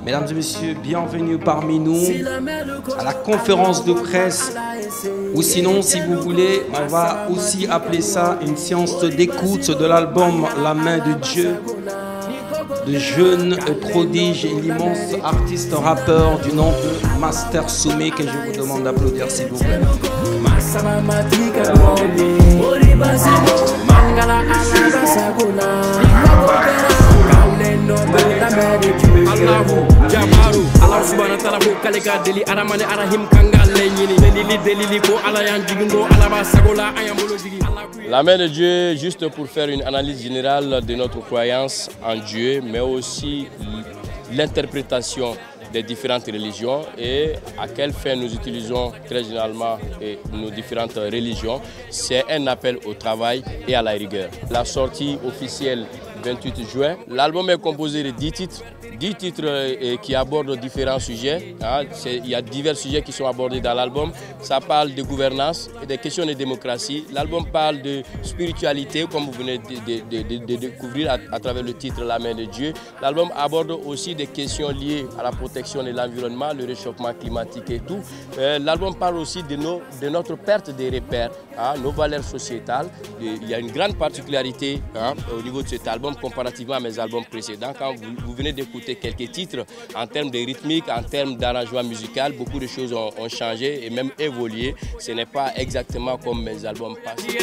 Mesdames et messieurs, bienvenue parmi nous à la conférence de presse. Ou sinon, si vous voulez, on va aussi appeler ça une séance d'écoute de l'album La main de Dieu, de jeune prodige et l'immense artiste rappeur du nom de Master Soumi, que je vous demande d'applaudir s'il vous plaît. La main de Dieu, juste pour faire une analyse générale de notre croyance en Dieu, mais aussi l'interprétation des différentes religions et à quelle fin nous utilisons très généralement nos différentes religions. C'est un appel au travail et à la rigueur. La sortie officielle 28 juin, l'album est composé de 10 titres. 10 titres qui abordent différents sujets. Il y a divers sujets qui sont abordés dans l'album. Ça parle de gouvernance et des questions de démocratie. L'album parle de spiritualité, comme vous venez de découvrir à travers le titre La main de Dieu. L'album aborde aussi des questions liées à la protection de l'environnement, le réchauffement climatique et tout. L'album parle aussi de notre perte des repères, nos valeurs sociétales. Il y a une grande particularité au niveau de cet album comparativement à mes albums précédents. Quand vous venez d'écouter quelques titres, en termes de rythmique, en termes d'arrangement musical, beaucoup de choses ont changé et même évolué. Ce n'est pas exactement comme mes albums passés.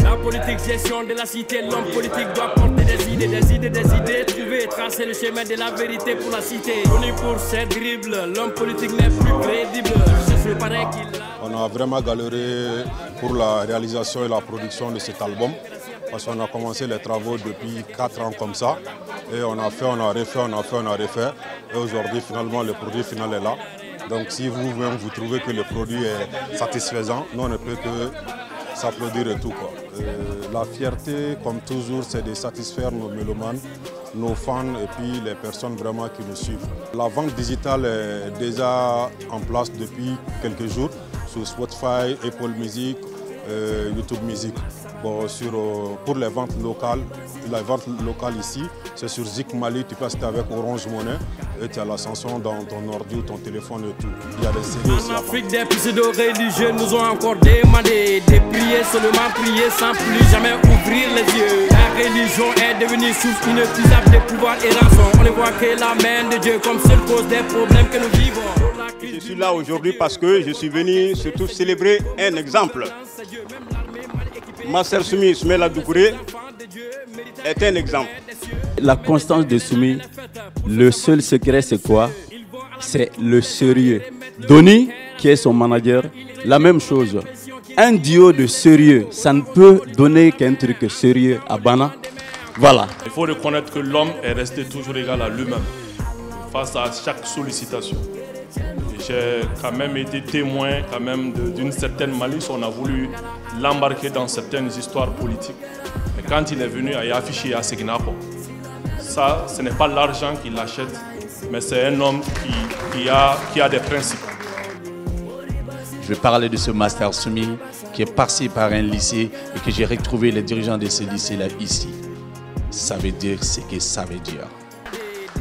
La politique, gestion de la cité, l'homme politique doit porter des idées, trouver et tracer le chemin de la vérité pour la cité. Connu pour ses dribbles, l'homme politique n'est plus crédible. On a vraiment galéré pour la réalisation et la production de cet album. Parce qu'on a commencé les travaux depuis 4 ans comme ça. Et on a fait, on a refait, on a fait, on a refait. Et aujourd'hui, finalement, le produit final est là. Donc si vous-même, vous trouvez que le produit est satisfaisant, nous, on ne peut que s'applaudir et tout, quoi. La fierté, comme toujours, c'est de satisfaire nos mélomanes, nos fans et puis les personnes vraiment qui nous suivent. La vente digitale est déjà en place depuis quelques jours sur Spotify, Apple Music, YouTube Music. Bon, pour les ventes locales ici, c'est sur Zik Mali, tu peux acheter avec Orange Money et tu as la chanson dans ton ordi ou ton téléphone et tout. Il y a des séries aussi. En Afrique, des pseudo-religieux nous ont encore demandé de prier, seulement prier sans plus jamais ouvrir les yeux. La religion est devenue source inépuisable de pouvoir et rançon. On ne voit que la main de Dieu comme seule cause des problèmes que nous vivons. Je suis là aujourd'hui parce que je suis venu surtout célébrer un exemple. Master Soumi Ismaïla Doucouré est un exemple. La constance de Soumi, le seul secret c'est quoi? C'est le sérieux. Donny, qui est son manager, la même chose. Un duo de sérieux, ça ne peut donner qu'un truc sérieux à Bana. Voilà. Il faut reconnaître que l'homme est resté toujours égal à lui-même face à chaque sollicitation. J'ai quand même été témoin d'une certaine malice. On a voulu l'embarquer dans certaines histoires politiques. Mais quand il est venu à afficher à Segnapo, ça, ce n'est pas l'argent qui l'achète, mais c'est un homme qui a des principes. Je vais parler de ce Master Soumi qui est passé par un lycée et que j'ai retrouvé les dirigeants de ce lycée-là ici. Ça veut dire ce que ça veut dire.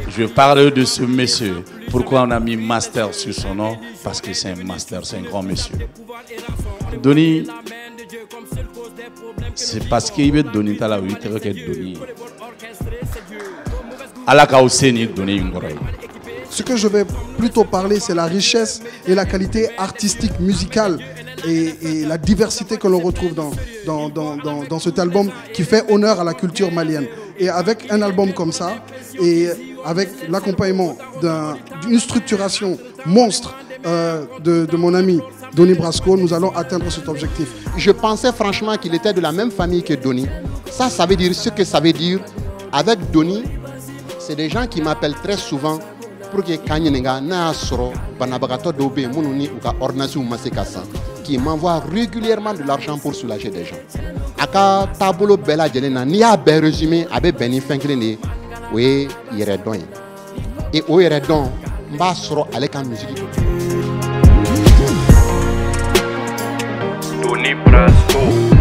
Je vais parler de ce monsieur. Pourquoi on a mis Master sur son nom? Parce que c'est un master, c'est un grand monsieur. Donny, c'est parce qu'il veut donner à la 8 heures qu'il donne. Ce que je vais plutôt parler, c'est la richesse et la qualité artistique, musicale et la diversité que l'on retrouve dans cet album qui fait honneur à la culture malienne. Et avec un album comme ça, et avec l'accompagnement d'une structuration monstre de mon ami Donny Brasco, nous allons atteindre cet objectif. Je pensais franchement qu'il était de la même famille que Donny. Ça veut dire ce que ça veut dire. Avec Donny, c'est des gens qui m'appellent très souvent pour que Kanyenenga Naasro, Banabagato Dobe, Mounouni ou Ornasu Masekassa, qui m'envoient régulièrement de l'argent pour soulager des gens. Aka tabolo bela jelena ni a be résumé abe beni fenkele oui yere don et o yere don mba soro avec la musique. Donny Brasco.